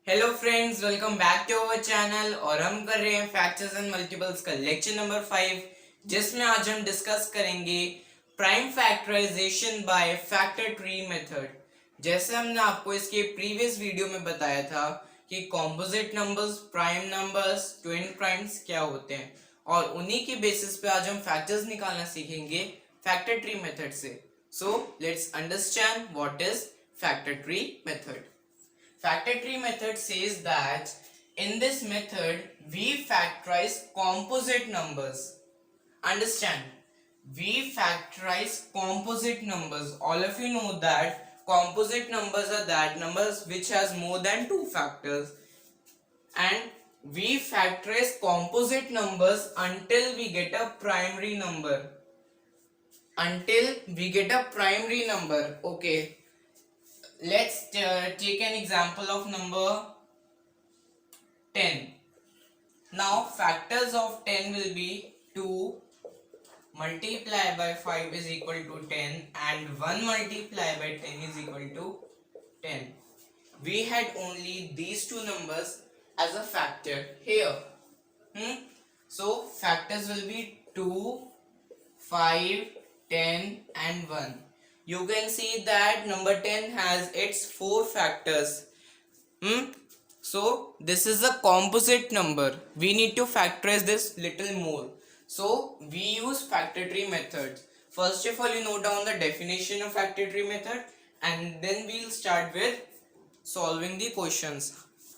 Hello friends, welcome back to our channel. और हम कर रहे हैं फैक्टर्स एंड मल्टीपल्स का लेक्चर नंबर 5, जिसमें आज हम डिस्कस करेंगे prime factorisation by factor tree method. जैसे हमने आपको इसके प्रीवियस वीडियो में बताया था कि composite numbers, prime numbers, twin primes क्या होते हैं, और उन्हीं के बेसिस पे आज हम फैक्टर्स निकालना सीखेंगे फैक्टर ट्री मेथड से। So let's understand what is factor tree method. Factor tree method says that in this method we factorize composite numbers. Understand? We factorize composite numbers. All of you know that composite numbers are that numbers which has more than two factors, and we factorize composite numbers until we get a primary number. Until we get a primary number. Okay. Let's take an example of number 10. Now factors of 10 will be 2 multiplied by 5 is equal to 10 and 1 multiplied by 10 is equal to 10. We had only these two numbers as a factor here. So factors will be 2, 5, 10 and 1. You can see that number 10 has its 4 factors. So this is a composite number. We need to factorize this little more. So we use factor tree methods. First of all, you note down the definition of factor tree method and then we'll start with solving the questions.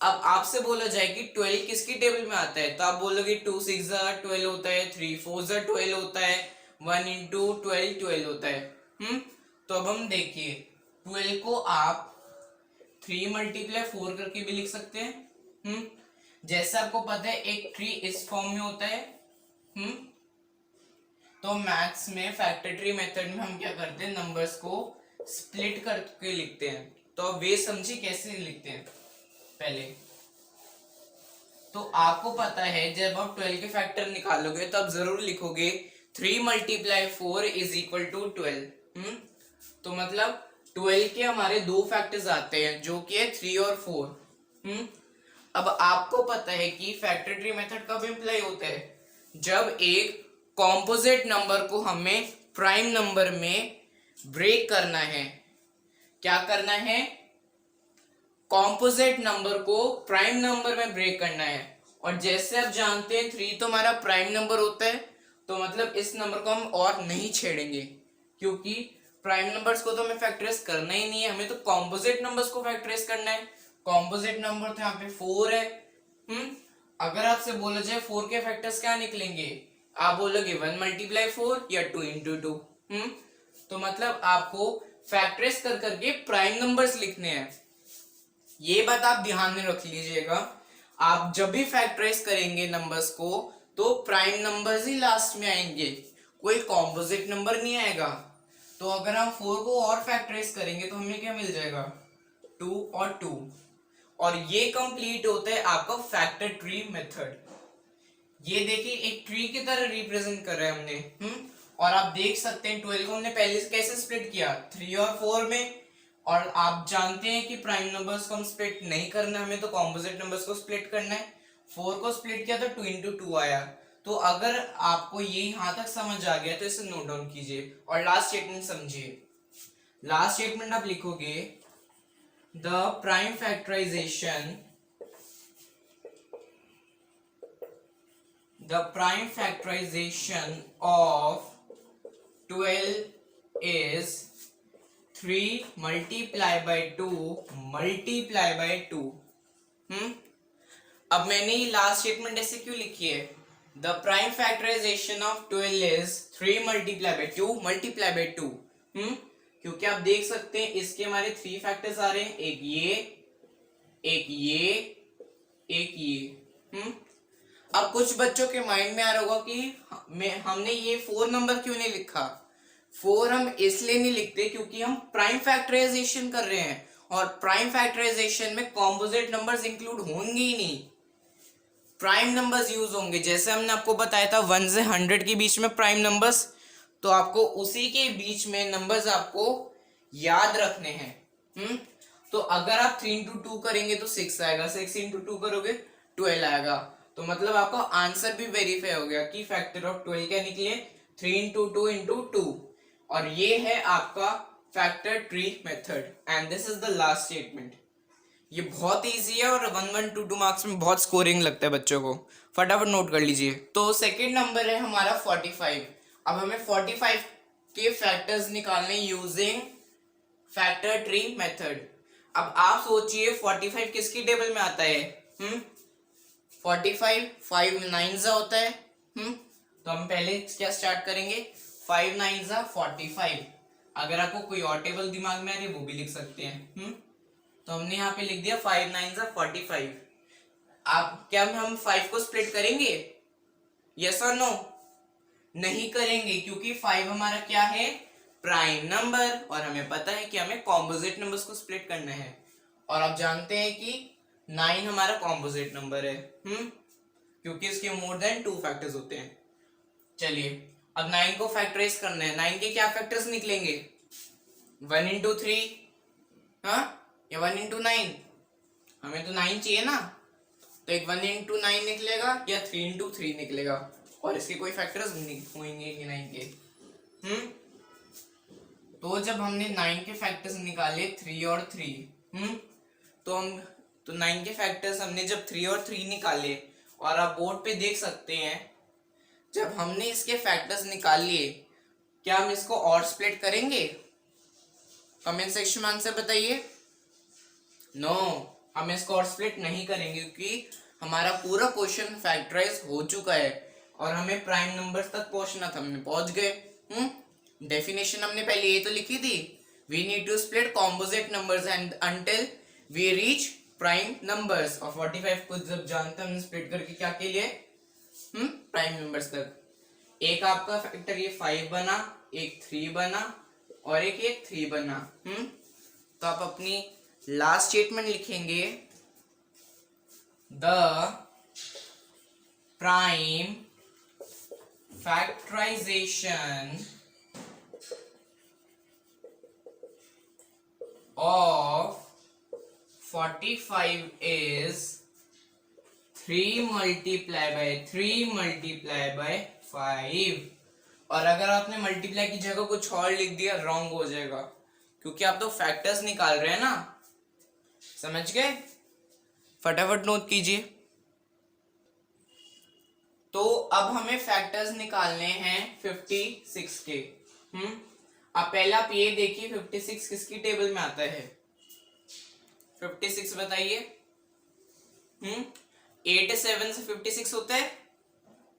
अब आपसे बोला जाए कि 12 किसकी table में आता है, तो आप बोलोगे 2 6 12 होता है, 3 4 12 होता है, 1 into 12 12 होता है. तो अब हम देखिए 12 को आप 3 मल्टीप्लाई 4 करके भी लिख सकते हैं. जैसे आपको पता है एक ट्री इस फॉर्म में होता है. तो मैथ्स में फैक्टर ट्री मेथड में हम क्या करते हैं, नंबर्स को स्प्लिट करके लिखते हैं. तो अब वे समझिए कैसे लिखते हैं. पहले तो आपको पता है जब आप 12 के फैक्टर निकालोगे तो आप जरूर लिखोगे 3 मल्टीप्लाई 4 इज इक्वल टू 12. तो मतलब 12 के हमारे दो फैक्टर्स आते हैं जो कि है 3 और 4. अब आपको पता है कि फैक्टर ट्री मेथड कब इम्प्लाई होता है, जब एक कॉम्पोजिट नंबर को हमें प्राइम नंबर में ब्रेक करना है. क्या करना है, कॉम्पोजिट नंबर को प्राइम नंबर में ब्रेक करना है. और जैसे आप जानते हैं 3 तो हमारा प्राइम नंबर होता है, तो मतलब इस नंबर को हम और नहीं छेड़ेंगे क्योंकि प्राइम नंबर्स को तो हमें फैक्टराइज करना ही नहीं है, हमें तो कॉम्पोजिट नंबर्स को फैक्टराइज करना है. कॉम्पोजिट नंबर तो यहाँ पे 4 है. अगर आपसे बोला जाए 4 के फैक्टर्स क्या निकलेंगे, आप बोलोगे 1 मल्टीप्लाई 4 या 2 इंटू 2. तो मतलब आपको फैक्टराइज कर करके प्राइम नंबर्स लिखने हैं. ये बात आप ध्यान में रख लीजिएगा. आप जब भी फैक्टराइज करेंगे नंबर्स को तो प्राइम नंबर्स ही लास्ट में आएंगे, कोई कॉम्पोजिट नंबर नहीं आएगा. तो अगर हम 4 को और फैक्टराइज करेंगे तो हमें क्या मिल जाएगा, 2 और 2. और ये कंप्लीट होता है आपका फैक्टर ट्री मेथड. ये देखिए एक ट्री की तरह रिप्रेजेंट कर रहे हैं हमने. और आप देख सकते हैं 12 को हमने पहले से कैसे स्प्लिट किया, 3 और 4 में. और आप जानते हैं कि प्राइम नंबर्स को हम स्प्लिट नहीं करना, हमें तो कॉम्पोजिट नंबर्स को स्प्लिट करना है. 4 को स्प्लिट किया तो 2 इंटू 2 आया. तो अगर आपको ये यहां तक समझ आ गया तो इसे नोट डाउन कीजिए और लास्ट स्टेटमेंट समझिए. लास्ट स्टेटमेंट आप लिखोगे the prime factorisation of 12 is 3 multiply by 2 multiply by 2. अब मैंने ये लास्ट स्टेटमेंट ऐसे क्यों लिखी है, the prime factorisation of 12 is 3 multiply by 2 multiply by 2. क्योंकि आप देख सकते हैं इसके हमारे 3 फैक्टर्स आ रहे हैं, एक ये, एक ये, एक ये. अब कुछ बच्चों के माइंड में आ रहा होगा कि हमने ये 4 नंबर क्यों नहीं लिखा. 4 हम इसलिए नहीं लिखते क्योंकि हम प्राइम फैक्टराइजेशन कर रहे हैं, और प्राइम फैक्टराइजेशन में कॉम्पोजिट नंबर्स इंक्लूड होंगे ही नहीं, प्राइम नंबर्स यूज होंगे. जैसे हमने आपको बताया था 1 से 100 के बीच में प्राइम नंबर्स, तो आपको उसी के बीच में नंबर्स आपको याद रखने हैं. तो अगर आप 3 इंटू 2 करेंगे तो 6 आएगा, 6 इंटू 2 करोगे 12 आएगा। तो मतलब आपका आंसर भी वेरीफाई हो गया कि फैक्टर ऑफ 12 क्या निकले, 3 इंटू 2 इंटू 2। और ये है आपका factor tree method and this is the last statement. ये बहुत इजी है और 1 1 2 2 मार्क्स में बहुत स्कोरिंग लगता है बच्चों को, फटाफट नोट कर लीजिए। तो सेकंड नंबर है हमारा 45। अब हमें 45 के फैक्टर्स निकालने यूजिंग फैक्टर ट्री मेथड। अब आप सोचिए 45 किसकी टेबल में आता है? 45 5 9 होता है। तो हम पहले क्या स्टार्ट करेंगे, 5 9 45। अगर आपको कोई और टेबल दिमाग में आ रही है वो भी लिख सकते हैं। तो हमने यहाँ पे लिख दिया 5 9 45। आप क्या हम 5 को स्प्लिट करेंगे? यस और नो? नहीं करेंगे, क्योंकि 5 हमारा क्या है, प्राइम नंबर, और हमें पता है कि हमें कॉम्पोजिट नंबर्स को स्प्लिट करना है। और आप जानते हैं कि 9 हमारा कॉम्पोजिट नंबर है, क्योंकि इसके मोर देन 2 फैक्टर्स होते हैं। चलिए अब 9 को फैक्टराइज करना है। 9 के क्या फैक्टर्स निकलेंगे? 1 इंटू 3, हाँ, या 1 इंटू 9? हमें तो 9 चाहिए ना, तो एक 1 इंटू 9 निकलेगा या 3 इंटू 3 निकलेगा, और इसके कोई फैक्टर्स होंगे कि 9 के। तो जब हमने 9 के फैक्टर्स निकाले 3 और 3, तो 9 के फैक्टर्स हमने जब 3 और 3 निकाले, और आप बोर्ड पे देख सकते हैं जब हमने इसके फैक्टर्स निकाल लिए, क्या हम इसको और स्प्लिट करेंगे? कमेंट सेक्शन में आंसर बताइए। नो, हम इसको और स्प्लिट नहीं करेंगे, क्योंकि हमारा पूरा क्वेश्चन फैक्टराइज हो चुका है और हमें प्राइम नंबर्स तक पहुंचना था, हमने पहुंच गए। डेफिनेशन हमने पहले ये तो लिखी थी, we need to split composite numbers and until we reach prime numbers. और 45 को जब जानते हमने स्प्लिट करके क्या के लिए, प्राइम नंबर्स तक। एक आपका फैक्टर ये 5 बना, एक 3 बना, और एक 3 बना। तो आप अपनी लास्ट स्टेटमेंट लिखेंगे, the prime factorisation of 45 is 3 multiply by 3 multiply by 5। और अगर आपने मल्टीप्लाई की जगह कुछ और लिख दिया रॉन्ग हो जाएगा, क्योंकि आप तो फैक्टर्स निकाल रहे हैं ना, समझ गए? फटाफट नोट कीजिए। तो अब हमें फैक्टर्स निकालने हैं 56 के। अब पहले आप ये देखिए 56 किसकी टेबल में आता है? 56 बताइए। 8 7 से 56 होता है,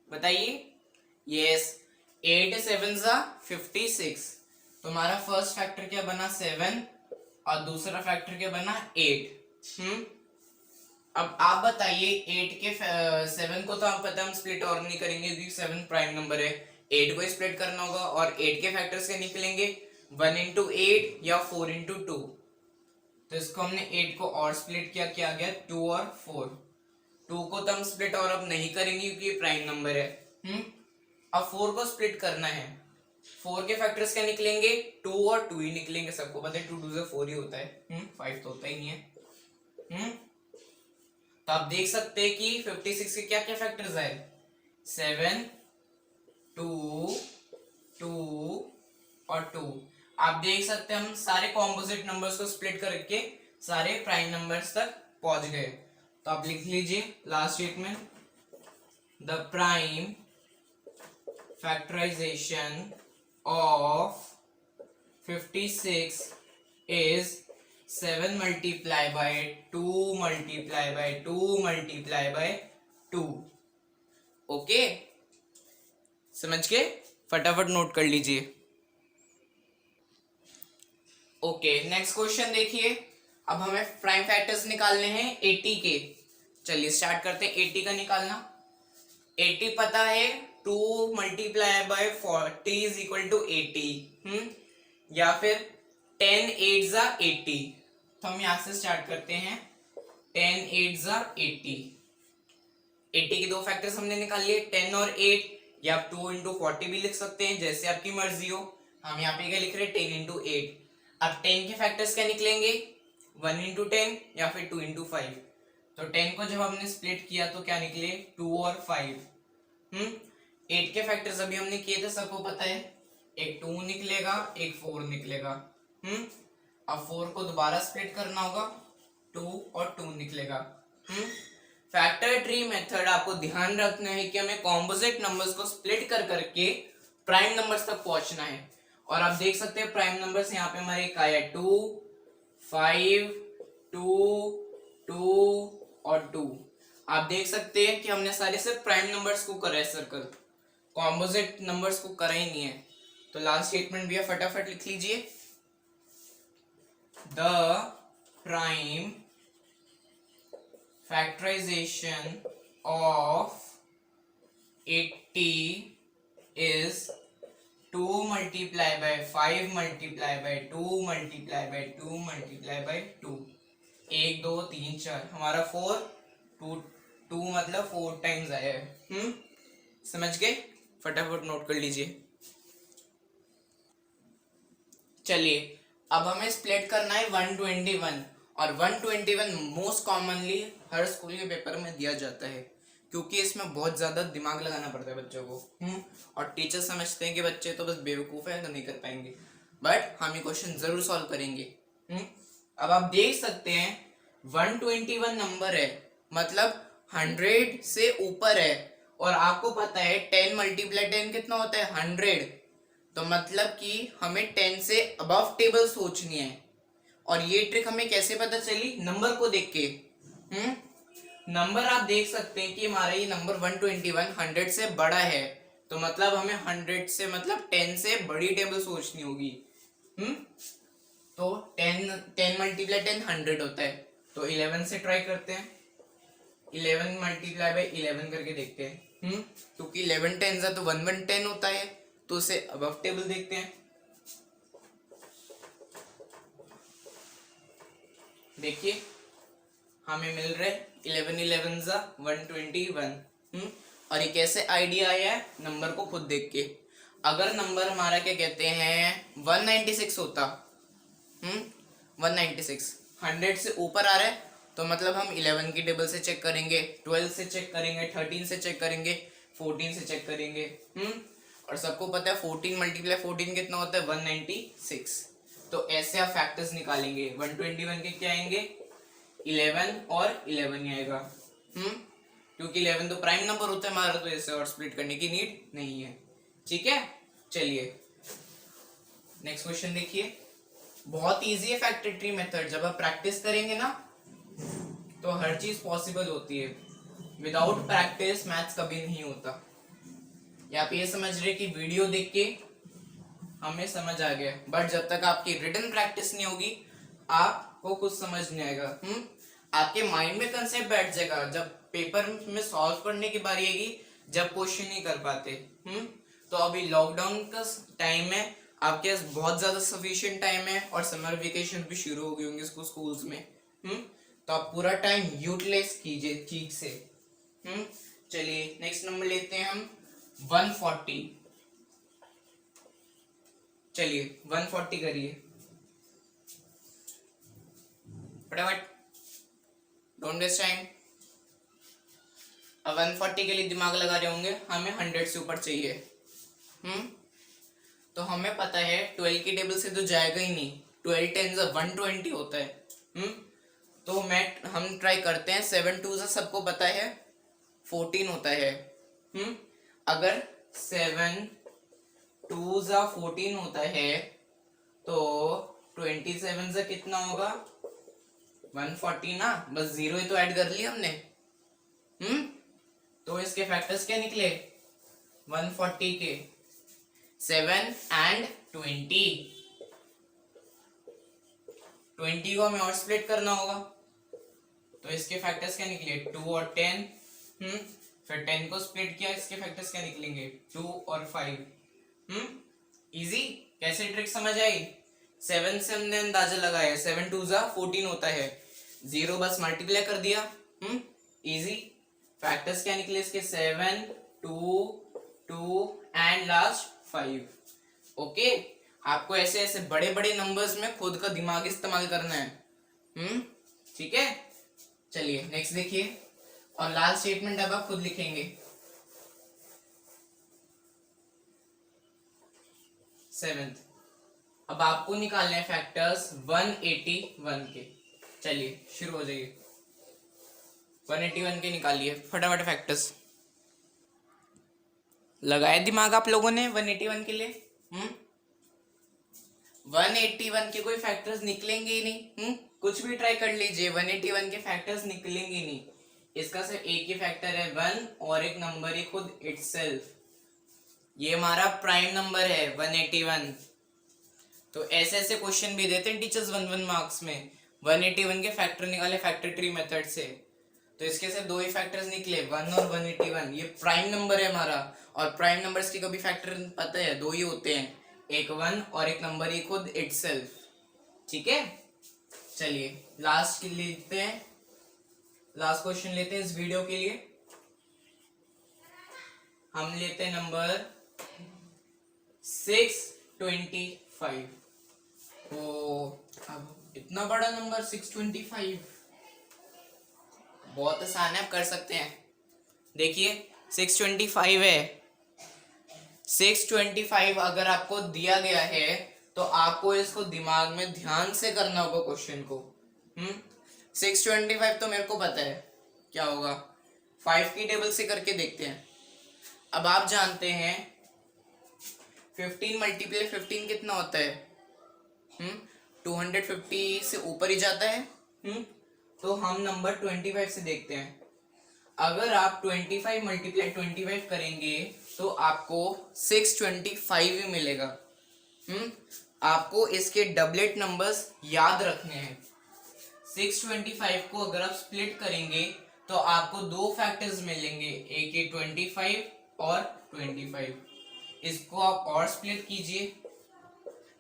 बताइए। यस, 8 7 जा 56। तो हमारा फर्स्ट फैक्टर क्या बना? 7, और दूसरा फैक्टर क्या बना? 8। अब आप बताइए 8 के 7 को तो हम पता हम स्प्लिट और नहीं करेंगे, क्योंकि 7 प्राइम नंबर है। 8 को स्प्लिट करना होगा, और 8 के फैक्टर्स क्या निकलेंगे? 1 इंटू 8 या 4 इंटू 2। तो इसको हमने 8 को और स्प्लिट किया, क्या गया? 2 और 4। 2 को तो हम स्प्लिट और अब नहीं करेंगे, क्योंकि ये प्राइम नंबर है। अब 4 को स्प्लिट करना है। 4 के फैक्टर्स क्या निकलेंगे? 2 और 2 ही निकलेंगे, सबको पता है 2 2 से 4 ही होता है। 5 तो होता ही नहीं है। तो आप देख सकते हैं कि 56 के क्या क्या फैक्टर्स आए? 7 2 2 और 2। आप देख सकते हैं हम सारे कॉम्पोजिट नंबर्स को स्प्लिट करके सारे प्राइम नंबर्स तक पहुंच गए। तो आप लिख लीजिए last statement, the prime factorisation of 56 is 7 multiply by 2 multiply by 2 multiply by 2। Okay, समझ के फटाफट नोट कर लीजिए। ओके, नेक्स्ट क्वेश्चन देखिए। अब हमें प्राइम फैक्टर्स निकालने हैं 80 के। चलिए स्टार्ट करते हैं 80 का निकालना। 80 पता है 2 multiply by 40 is equal to 80। या फिर 10 8 जा 80। तो हम यहां से स्टार्ट करते हैं। 10 8 जा 80। 80 के दो फैक्टर्स हमने निकाल लिए, 10 और 8, या आप 2 इंटू 40 भी लिख सकते हैं, जैसे आपकी मर्जी हो। हम यहाँ पे क्या लिख रहे हैं? 10 इंटू 8। अब 10 के फैक्टर्स क्या निकलेंगे? 1 into 10 या फिर 2 into 5। तो 10 को जब हमने स्प्लिट किया तो क्या निकले 2 और 5। 8 के फैक्टर्स अभी हमने किए थे, सबको पता है, एक 2 निकलेगा एक 4 निकलेगा। अब 4 को दोबारा स्प्लिट करना होगा, 2 और 2 निकलेगा। फैक्टर ट्री मेथड आपको ध्यान रखना है कि हमें कॉम्पोजिट नंबर्स को स्प्लिट कर करके प्राइम नंबर्स तक पहुंचना है। और आप देख सकते हैं प्राइम नंबर्स यहाँ पे हमारे एक आया 2, 5, 2, 2 और 2। आप देख सकते हैं कि हमने सारे सिर्फ प्राइम नंबर्स को करा है सर्कल, कॉम्पोजिट नंबर्स को करा ही नहीं है। तो लास्ट स्टेटमेंट भी फटाफट लिख लीजिए, the prime factorisation of 80 is 2 multiply by 5 multiply by 2 multiply by 2 multiply by 2। 1 2 3 4 हमारा 4 2 2 मतलब 4 टाइम्स आया है। समझ गए? फटाफट नोट कर लीजिए। चलिए अब हमें स्प्लिट करना है 121, और 121 मोस्ट कॉमनली हर स्कूल के पेपर में दिया जाता है, क्योंकि इसमें बहुत ज्यादा दिमाग लगाना पड़ता है बच्चों को। और टीचर समझते हैं कि बच्चे तो बस बेवकूफ है तो नहीं कर पाएंगे, बट हम ये क्वेश्चन जरूर सॉल्व करेंगे। अब आप देख सकते हैं 121 नंबर है, मतलब 100 से ऊपर है, और आपको पता है 10 मल्टीप्लाई 10 कितना होता है 100। तो मतलब कि हमें 10 से अबव टेबल सोचनी है। और ये ट्रिक हमें कैसे पता चली? नंबर को देख के। नंबर आप देख सकते हैं कि हमारा ये नंबर 121 100 से बड़ा है, तो मतलब हमें 100 से मतलब 10 से बड़ी टेबल सोचनी होगी। तो 10 मल्टीप्लाई 10 100 होता है, तो 11 से ट्राई करते हैं। 11 मल्टीप्लाई बाई 11 करके देखते हैं। क्योंकि 11 10 तो 110 होता है, तो उसे अबव टेबल देखते हैं। देखिए हमें मिल रहा है 11 11 जा 121। और ये कैसे आइडिया आया है? नंबर को खुद देख के। अगर नंबर हमारा क्या कहते हैं 196 होता, 196 100 से ऊपर आ रहा है, तो मतलब हम 11 की टेबल से चेक करेंगे, 12 से चेक करेंगे, 13 से चेक करेंगे, 14 से चेक करेंगे। और सबको पता है 14 मल्टीप्लाई 14 कितना होता है 196। तो ऐसे आप फैक्टर्स निकालेंगे। 121 के क्या आएंगे 11 और 11 ही आएगा। क्योंकि 11 तो प्राइम नंबर होता है हमारा, तो ऐसे और स्प्लिट करने की नीड नहीं है। ठीक है, चलिए नेक्स्ट क्वेश्चन देखिए। बहुत इजी है फैक्टर ट्री मेथड। जब आप प्रैक्टिस करेंगे ना तो हर चीज पॉसिबल होती है। विदाउट प्रैक्टिस मैथ्स कभी नहीं होता। या आप ये समझ रहे कि वीडियो देख के हमें समझ आ गया, बट जब तक आपकी रिटन प्रैक्टिस नहीं होगी आपको कुछ समझ नहीं आएगा। आपके माइंड में कंसेप्ट बैठ जाएगा, जब पेपर में सॉल्व करने की बारी आएगी, जब क्वेश्चन नहीं कर पाते। तो अभी लॉकडाउन का टाइम है, आपके पास बहुत ज्यादा सफिशिएंट टाइम है, और समर वेकेशन भी शुरू हो गए होंगे स्कूल्स में। तो आप पूरा टाइम यूटिलाइज कीजिए ठीक से। चलिए नेक्स्ट नंबर लेते हैं हम 140। चलिए 140 करिए फटाफट, डोंट वेस्ट टाइम। अब 140 के लिए दिमाग लगा रहे होंगे, हमें 100 से ऊपर चाहिए। तो हमें पता है 12 की टेबल से तो जाएगा ही नहीं, 12 10 120 होता है। तो हम ट्राई करते हैं 7 2 सबको पता है 14 होता है। अगर 7 2 14 होता है तो 27 से कितना होगा 140 ना, बस 0 ही तो ऐड कर लिया हमने। तो इसके फैक्टर्स क्या निकले 140 के 7 एंड 20 को हमें और स्प्लिट करना होगा, तो इसके फैक्टर्स क्या निकले 2 और 10। फिर 10 को स्प्लिट किया, इसके फैक्टर्स क्या निकलेंगे 2 और 5। इजी, कैसे ट्रिक समझ आई? 7 से हमने अंदाजा लगाया 7 2 14 होता है, 0 बस मल्टीप्लाई कर दिया। इजी। फैक्टर्स क्या निकले इसके 7 2 2 एंड लास्ट 5। ओके, आपको ऐसे ऐसे बड़े बड़े नंबर्स में खुद का दिमाग इस्तेमाल करना है। ठीक है, चलिए नेक्स्ट देखिए, और लास्ट स्टेटमेंट अब आप खुद लिखेंगे। 7th, अब आपको निकालने हैं फैक्टर्स 181 के। चलिए शुरू हो जाइए, 181 के निकालिए फटाफट फैक्टर्स। लगाए दिमाग आप लोगों ने 181 के लिए? 181 के कोई फैक्टर्स निकलेंगे ही नहीं। कुछ भी ट्राई कर लीजिए, 181 के फैक्टर्स निकलेंगे ही नहीं। इसका सिर्फ एक ही फैक्टर है 1, और एक नंबर ही खुद इटसेल्फ। ये हमारा प्राइम नंबर है 181। तो ऐसे ऐसे क्वेश्चन भी देते हैं टीचर्स 1 मार्क्स में। 181 के फैक्टर निकाले फैक्टर ट्री मेथड से, तो इसके से दो ही फैक्टर्स निकले 1 और 181। ये प्राइम नंबर है हमारा, और प्राइम नंबर्स के कभी फैक्टर पता है दो ही होते हैं, एक 1 और एक नंबर ही खुद इटसेल्फ। ठीक है, चलिए लास्ट लेते हैं, लास्ट क्वेश्चन लेते हैं इस वीडियो के लिए। हम लेते हैं नंबर 625। तो अब इतना बड़ा नंबर 625 बहुत आसान है, आप कर सकते हैं। देखिए 625 है, 625 अगर आपको दिया गया है तो आपको इसको दिमाग में ध्यान से करना होगा क्वेश्चन को। 625 तो मेरे को पता है क्या होगा, 5 की टेबल से करके देखते हैं। अब आप जानते हैं 15 मल्टीप्लाई 15 कितना होता है? 250 से ऊपर ही जाता है। तो हम नंबर 25 से देखते हैं। अगर आप 25 मल्टीप्लाई 25 करेंगे तो आपको 625 ही मिलेगा। आपको इसके डबलेट नंबर्स याद रखने हैं। 625 को अगर आप स्प्लिट करेंगे तो आपको दो फैक्टर्स मिलेंगे, एक ये 25 और 25। इसको आप और स्प्लिट कीजिए,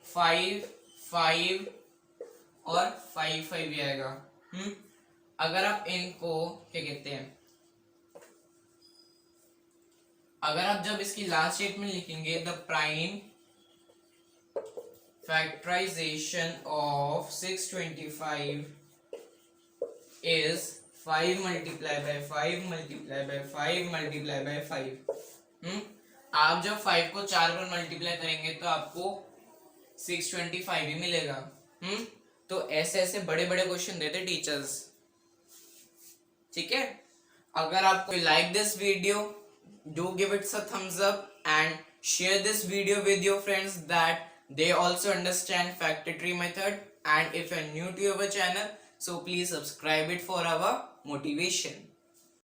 5 5 और 5 5 भी आएगा। अगर आप इनको क्या कहते हैं, अगर आप जब इसकी लास्ट स्टेटमेंट लिखेंगे, the prime factorisation of 625 is 5 multiplied by 5 multiplied by 5 multiplied by 5। आप जब 5 को 4 बार मल्टीप्लाई करेंगे तो आपको 625 ही मिलेगा। तो ऐसे ऐसे बड़े बड़े क्वेश्चन देते टीचर्स। ठीक है, अगर आपको like this video, do give it's a thumbs up and share this video with your friends that they also understand factor tree method, and if you are new to our channel, so please subscribe it for our motivation.